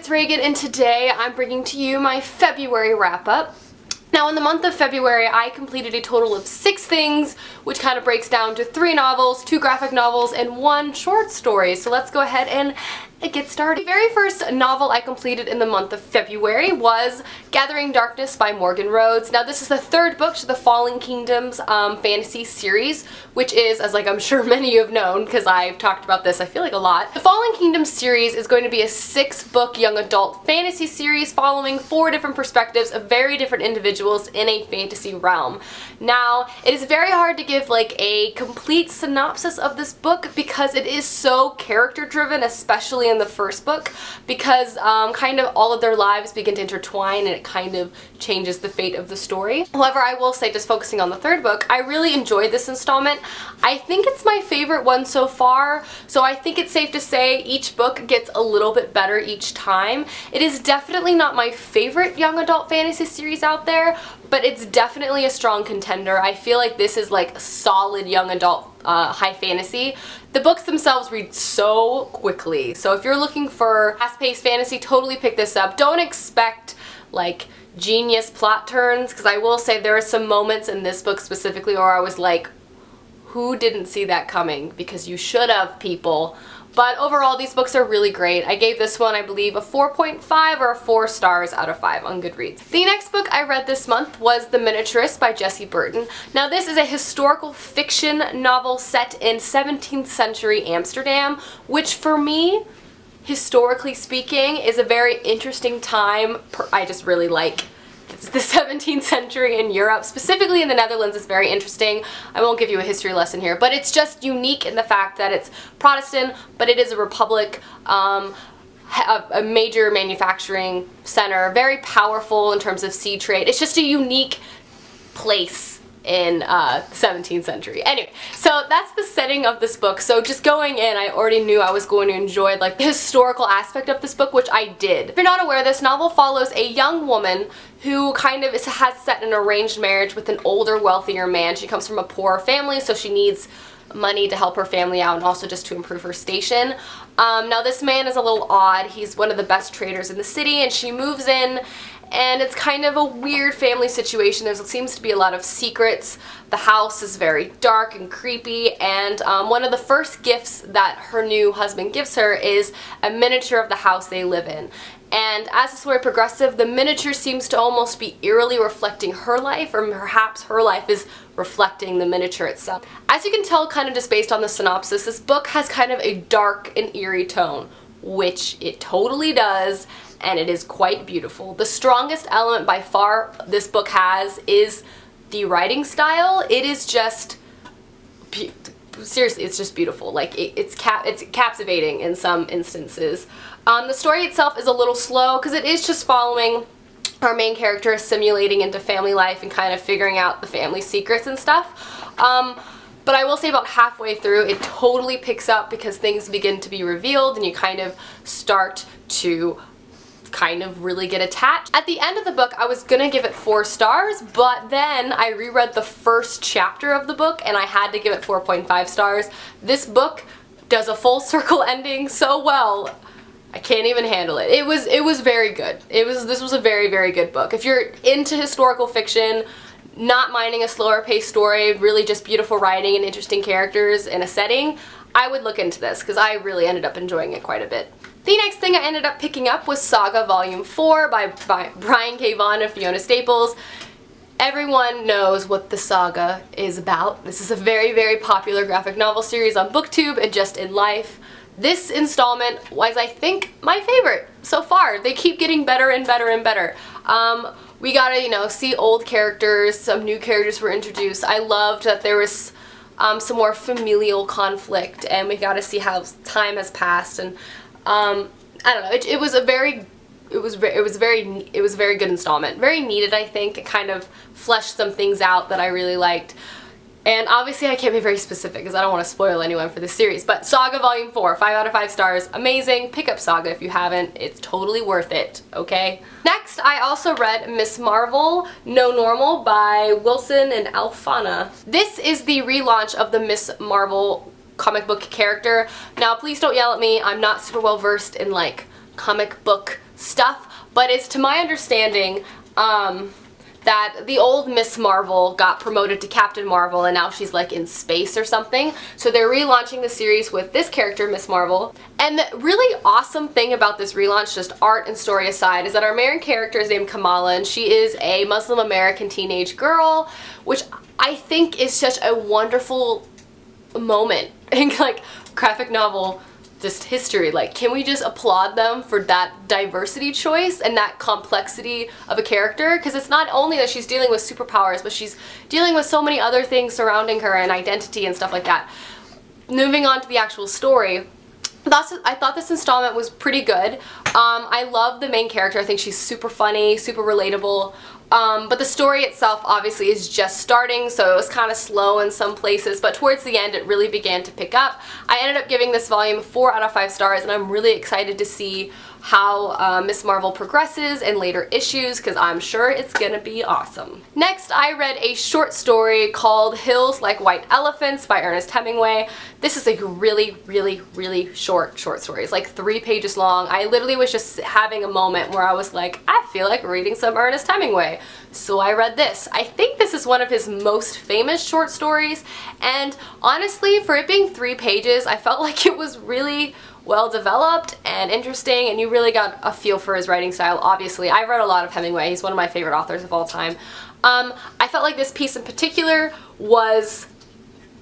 it's Reagan, and today I'm bringing to you my February wrap-up. Now, in the month of February, I completed a total of 6 things, which kind of breaks down to 3 novels, 2 graphic novels, and 1 short story. So let's go ahead and get started. The very first novel I completed in the month of February was Gathering Darkness by Morgan Rhodes. Now, this is the 3rd book to the Fallen Kingdoms fantasy series, which is, as I'm sure many of you have known, because I've talked about this, I feel like, a lot. The Fallen Kingdoms series is going to be a 6-book young adult fantasy series following 4 different perspectives of very different individuals in a fantasy realm. Now, it is very hard to give a complete synopsis of this book because it is so character driven, especially in the first book, because kind of all of their lives begin to intertwine and it kind of changes the fate of the story. However, I will say, just focusing on the 3rd book, I really enjoyed this installment. I think it's my favorite one so far, so I think it's safe to say each book gets a little bit better each time. It is definitely not my favorite young adult fantasy series out there, but it's definitely a strong contender. I feel like this is solid young adult high fantasy. The books themselves read so quickly, so if you're looking for fast-paced fantasy, totally pick this up. Don't expect genius plot turns, because I will say there are some moments in this book specifically where I was like, who didn't see that coming? Because you should have, people. But overall, these books are really great. I gave this one, I believe, a 4.5 or a 4 stars out of 5 on Goodreads. The next book I read this month was The Miniaturist by Jessie Burton. Now, this is a historical fiction novel set in 17th century Amsterdam, which for me, historically speaking, is a very interesting time. I just really like the 17th century in Europe, specifically in the Netherlands. Is very interesting. I won't give you a history lesson here, but it's just unique in the fact that it's Protestant, but it is a republic, a major manufacturing center, very powerful in terms of sea trade. It's just a unique place in 17th century. Anyway, so that's the setting of this book. So just going in, I already knew I was going to enjoy the historical aspect of this book, which I did. If you're not aware, this novel follows a young woman who has set an arranged marriage with an older, wealthier man. She comes from a poor family, so she needs money to help her family out and also just to improve her station. Now, this man is a little odd. He's one of the best traders in the city, and she moves in, and it's kind of a weird family situation. There seems to be a lot of secrets. The house is very dark and creepy, and one of the first gifts that her new husband gives her is a miniature of the house they live in. And as the story progresses, the miniature seems to almost be eerily reflecting her life, or perhaps her life is reflecting the miniature itself. As you can tell, kind of just based on the synopsis, this book has kind of a dark and eerie tone, which it totally does, and it is quite beautiful. The strongest element by far this book has is the writing style. It is just, seriously, it's just beautiful. It's captivating in some instances. The story itself is a little slow because it is just following our main character assimilating into family life and kind of figuring out the family secrets and stuff. But I will say about halfway through, it totally picks up because things begin to be revealed and you kind of start to really get attached. At the end of the book, I was gonna give it 4 stars, but then I reread the first chapter of the book and I had to give it 4.5 stars. This book does a full circle ending so well, I can't even handle it. It was very good. This was a very, very good book. If you're into historical fiction, not minding a slower paced story, really just beautiful writing and interesting characters in a setting, I would look into this because I really ended up enjoying it quite a bit. The next thing I ended up picking up was Saga Volume 4 by Brian K. Vaughan and Fiona Staples. Everyone knows what the Saga is about. This is a very, very popular graphic novel series on BookTube and just in life. This installment was, I think, my favorite so far. They keep getting better and better and better. We got to, see old characters, some new characters were introduced. I loved that there was some more familial conflict, and we got to see how time has passed. And I don't know. It was a very very good installment. Very needed, I think. It kind of fleshed some things out that I really liked. And obviously I can't be very specific because I don't want to spoil anyone for this series, but Saga Volume 4, 5 out of 5 stars, amazing. Pick up Saga if you haven't, it's totally worth it, okay? Next, I also read Miss Marvel, No Normal by Wilson and Alfana. This is the relaunch of the Miss Marvel comic book character. Now, please don't yell at me, I'm not super well versed in comic book stuff, but it's to my understanding that the old Miss Marvel got promoted to Captain Marvel and now she's like in space or something. So they're relaunching the series with this character, Miss Marvel. And the really awesome thing about this relaunch, just art and story aside, is that our main character is named Kamala and she is a Muslim American teenage girl, which I think is such a wonderful moment in like graphic novel just history. Like, can we just applaud them for that diversity choice and that complexity of a character? Because it's not only that she's dealing with superpowers, but she's dealing with so many other things surrounding her and identity and stuff like that. Moving on to the actual story, I thought this installment was pretty good. I love the main character. I think she's super funny, super relatable. But the story itself obviously is just starting, so it was kind of slow in some places, but towards the end it really began to pick up. I ended up giving this volume 4 out of 5 stars, and I'm really excited to see how Miss Marvel progresses in later issues, because I'm sure it's gonna be awesome. Next, I read a short story called Hills Like White Elephants by Ernest Hemingway. This is a really short story. It's like 3 pages long. I literally was just having a moment where I was like, I feel like reading some Ernest Hemingway. So I read this. I think this is one of his most famous short stories, and honestly, for it being 3 pages, I felt like it was really well developed and interesting, and you really got a feel for his writing style. Obviously, I've read a lot of Hemingway. He's one of my favorite authors of all time. I felt like this piece in particular was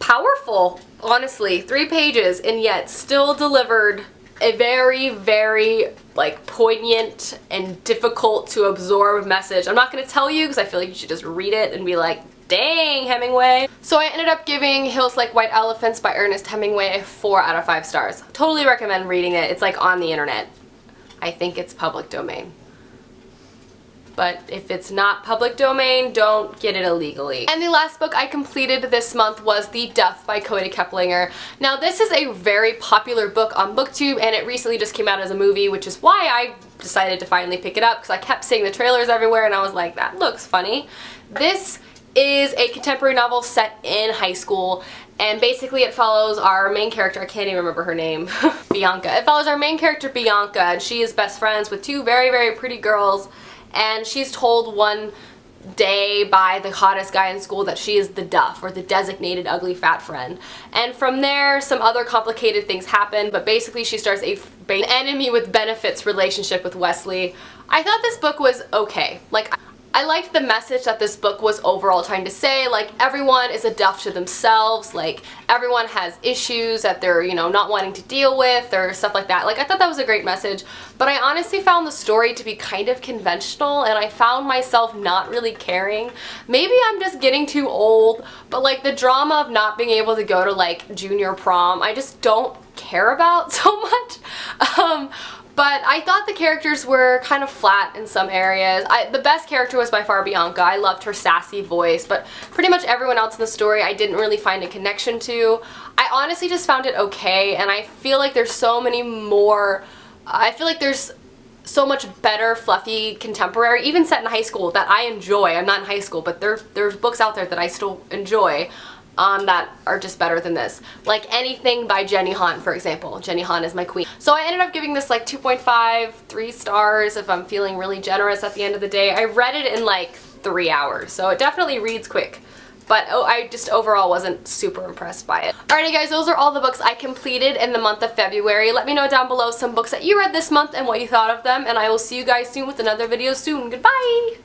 powerful, honestly. 3 pages, and yet still delivered a very like poignant and difficult to absorb message. I'm not going to tell you because I feel like you should just read it and be like, dang, Hemingway. So I ended up giving Hills Like White Elephants by Ernest Hemingway 4 out of 5 stars. Totally recommend reading it. It's like on the internet. I think it's public domain. But if it's not public domain, don't get it illegally. And the last book I completed this month was The Duff by Cody Keplinger. Now this is a very popular book on BookTube, and it recently just came out as a movie, which is why I decided to finally pick it up, because I kept seeing the trailers everywhere and I was like, that looks funny. This is a contemporary novel set in high school, and basically it follows our main character, I can't even remember her name, Bianca. It follows our main character, Bianca, and she is best friends with 2 very pretty girls, and she's told one day by the hottest guy in school that she is the Duff, or the designated ugly fat friend. And from there, some other complicated things happen, but basically she starts an enemy with benefits relationship with Wesley. I thought this book was okay. Like, I liked the message that this book was overall trying to say. Like, everyone is a Duff to themselves, like everyone has issues that they're, you know, not wanting to deal with or stuff like that. Like, I thought that was a great message, but I honestly found the story to be kind of conventional, and I found myself not really caring. Maybe I'm just getting too old, but like the drama of not being able to go to like junior prom, I just don't care about so much. But I thought the characters were kind of flat in some areas. The best character was by far Bianca. I loved her sassy voice, but pretty much everyone else in the story I didn't really find a connection to. I honestly just found it okay, and I feel like there's so many more, I feel like there's so much better, fluffy, contemporary, even set in high school, that I enjoy. I'm not in high school, but there's books out there that I still enjoy. That are just better than this. Like anything by Jenny Han, for example. Jenny Han is my queen. So I ended up giving this like 2.5, 3 stars if I'm feeling really generous at the end of the day. I read it in like 3 hours, so it definitely reads quick. But I just overall wasn't super impressed by it. Alrighty guys, those are all the books I completed in the month of February. Let me know down below some books that you read this month and what you thought of them, and I will see you guys soon with another video soon. Goodbye!